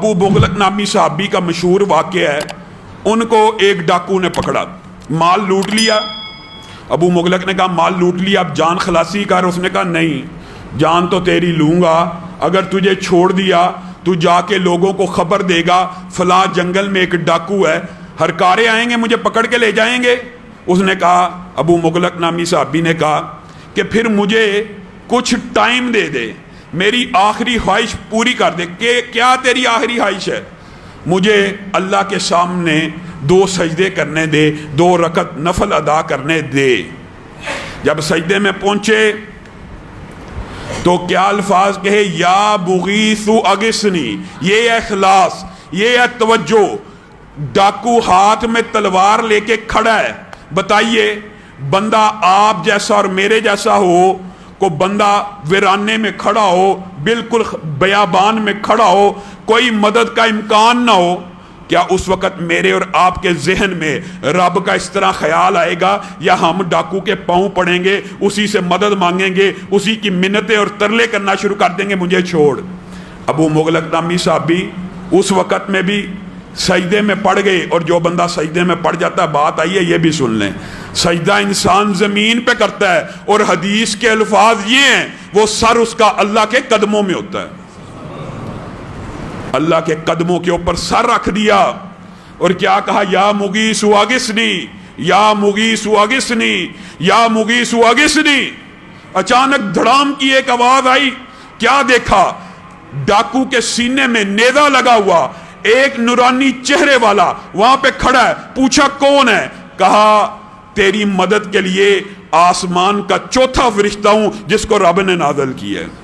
अबू मुगलक नामी साहबी का मशहूर वाक़या है, उनको एक डाकू ने पकड़ा, माल लूट लिया। अबू मुगलक ने कहा माल लूट लिया, अब जान खलासी कर। उसने कहा नहीं, जान तो तेरी लूँगा, अगर तुझे छोड़ दिया तू जाके लोगों को खबर देगा फलां जंगल में एक डाकू है, हरकारे आएंगे मुझे पकड़ के ले जाएंगे। उसने कहा, अबू मुगलक नामी साहबी ने कहा कि फिर मुझे कुछ टाइम दे दे, मेरी आखिरी ख्वाहिश पूरी कर दे। कि क्या तेरी आखिरी ख्वाहिश है? मुझे अल्लाह के सामने 2 सजदे करने दे, 2 रकत नफल अदा करने दे। जब सजदे में पहुंचे तो क्या अल्फाज कहे, या बुगीसु अगिसनी, ये है इखलास, ये है तवज्जो। डाकू हाथ में तलवार लेके खड़ा है। बताइए, बंदा आप जैसा और मेरे जैसा हो, को बंदा वीराने में खड़ा हो, बिल्कुल बयाबान में खड़ा हो, कोई मदद का इम्कान ना हो, क्या उस वक़्त मेरे और आपके जहन में रब का इस तरह ख्याल आएगा, या हम डाकू के पाँव पड़ेंगे, उसी से मदद मांगेंगे, उसी की मिन्नतें और तरले करना शुरू कर देंगे, मुझे छोड़। अबू मुगलक नामी साहबी उस वक़्त में भी सजदे में पड़ गए, और जो बंदा सजदे में पड़ जाता है, बात आई है ये भी सुन लें, सजदा इंसान ज़मीन पे करता है, और हदीस के अल्फाज ये हैं, वो सर उसका अल्लाह के कदमों में होता है। अल्लाह के कदमों के ऊपर सर रख दिया और क्या कहा, या मुगीसु अगिसनी, या मुगीसु अगिसनी, या मुगीसु अगिसनी। अचानक धड़ाम की एक आवाज आई। क्या देखा? डाकू के सीने में नेजा लगा हुआ एक नूरानी चेहरे वाला वहां पे खड़ा है। पूछा कौन है? कहा तेरी मदद के लिए आसमान का 4था फरिश्ता हूं जिसको रब ने नाज़िल किया है।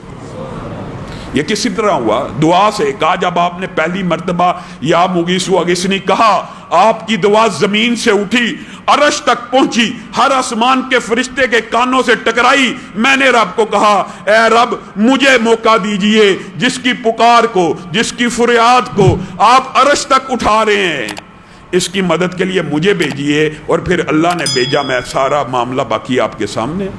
ये किसी तरह हुआ? दुआ से। कहा जब आपने पहली मर्तबा या मुगीसु अगिसनी कहा, आपकी दुआ जमीन से उठी, अरश तक पहुंची, हर आसमान के फरिश्ते के कानों से टकराई। मैंने रब को कहा, ए रब मुझे मौका दीजिए, जिसकी पुकार को, जिसकी फरियाद को आप अरश तक उठा रहे हैं, इसकी मदद के लिए मुझे भेजिए। और फिर अल्लाह ने भेजा। मैं सारा मामला बाकी आपके सामने।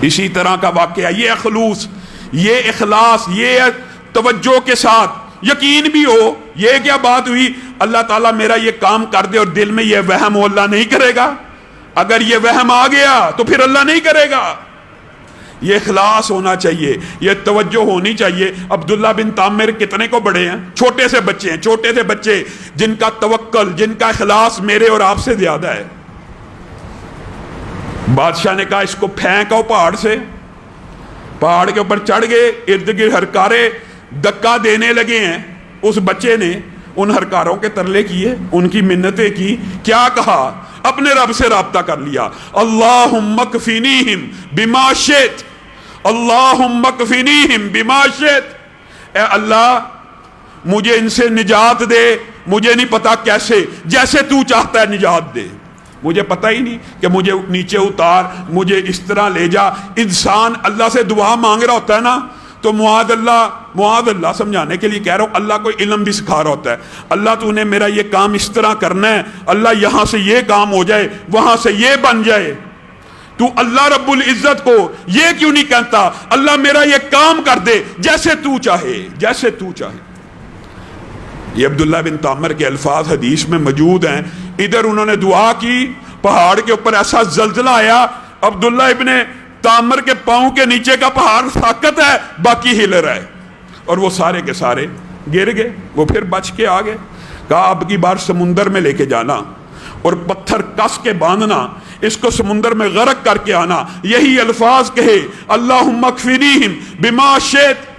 इसी तरह का वाकया, ये खलूस, ये इखलास, ये तवज्जो के साथ यकीन भी हो। ये क्या बात हुई, अल्लाह ताला मेरा ये काम कर दे, और दिल में ये वहम हो अल्लाह नहीं करेगा। अगर ये वहम आ गया तो फिर अल्लाह नहीं करेगा। ये इखलास होना चाहिए, ये तवज्जो होनी चाहिए। अब्दुल्ला बिन तामिर कितने को बड़े हैं, छोटे से बच्चे हैं, छोटे से बच्चे जिनका तवक्कल, जिनका इखलास मेरे और आपसे ज्यादा है। बादशाह ने कहा इसको फेंको पहाड़ से। पहाड़ के ऊपर चढ़ गए, इर्द गिर्द हरकारे धक्का देने लगे हैं। उस बच्चे ने उन हरकारों के तरले किए, उनकी मिन्नतें की। क्या कहा? अपने रब से राब्ता कर लिया। अल्लाहुम्मा कफिनीहिम बिमा शित, अल्लाहुम्मा कफिनीहिम बिमा शित। ए अल्लाह मुझे इनसे निजात दे, मुझे नहीं पता कैसे, जैसे तू चाहता है निजात दे। मुझे पता ही नहीं कि मुझे नीचे उतार, मुझे इस तरह ले जा। इंसान अल्लाह से दुआ मांग रहा होता है ना, तो मुआद अल्लाह समझाने के लिए कह रहा हूं, अल्लाह को इल्म भी सिखा रहा होता है। अल्लाह तूने मेरा ये काम इस तरह करना है, अल्लाह यहां से ये काम हो जाए, वहां से ये बन जाए। तू अल्लाह रब्बुल इज्जत को ये क्यों नहीं कहता, अल्लाह मेरा ये काम कर दे जैसे तू चाहे, जैसे तू चाहे। ये अब्दुल्ला बिन तामिर के अल्फाज हदीस में मौजूद हैं। इधर उन्होंने दुआ की, पहाड़ के ऊपर ऐसा जल्जला आया, अब्दुल्ला इब्ने तामिर के पांव के नीचे का पहाड़ ताकत है, बाकी हिल रहा है, और वो सारे के सारे गिर गए। वो फिर बच के आ गए। कहा अब की बार समुंदर में लेके जाना और पत्थर कस के बांधना, इसको समुंदर में गर्क करके आना। यही अल्फाज कहे, अल्लाहुम्मा कफिनीहिम बिमा शित।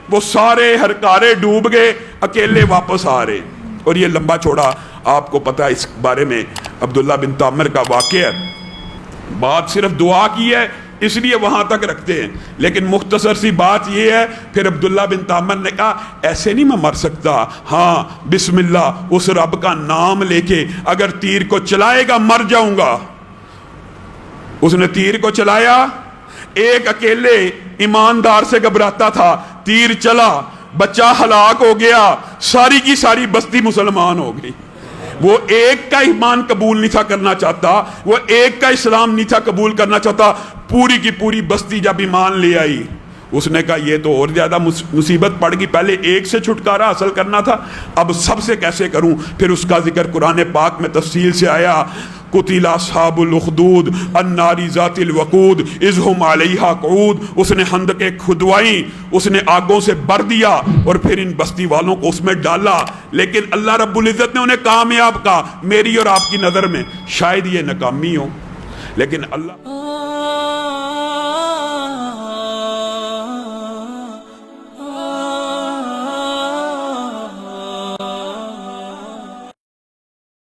वो सारे हरकारे डूब गए, अकेले वापस आ रहे। और ये लंबा चौड़ा आपको पता है इस बारे में, अब्दुल्ला बिन तामिर का वाक़या है। बात सिर्फ दुआ की है इसलिए वहां तक रखते हैं, लेकिन मुख्तसर सी बात यह है। फिर अब्दुल्ला बिन तामिर ने कहा ऐसे नहीं मैं मर सकता, हाँ बिस्मिल्लाह उस रब का नाम लेके अगर तीर को चलाएगा मर जाऊंगा। उसने तीर को चलाया, एक अकेले ईमानदार से घबराता था, तीर चला, बच्चा हलाक हो गया, सारी की सारी बस्ती मुसलमान हो गई। वो एक का ईमान कबूल नहीं था करना चाहता, वो एक का इस्लाम नहीं था कबूल करना चाहता। पूरी की पूरी बस्ती जब ईमान ले आई, اس نے کہا یہ تو اور زیادہ مصیبت پڑ گئی، پہلے ایک سے چھٹکارا حاصل کرنا تھا، اب سب سے کیسے کروں؟ پھر اس کا ذکر قرآن پاک میں تفصیل سے آیا، قتل اصحاب الاخدود النار ذات الوقود اذ هم علیہا قعود۔ اس نے خندقیں کھدوائیں، اس نے آگوں سے بھر دیا اور پھر ان بستی والوں کو اس میں ڈالا، لیکن اللہ رب العزت نے انہیں کامیاب کہا۔ میری اور آپ کی نظر میں شاید یہ ناکامی ہو، لیکن اللہ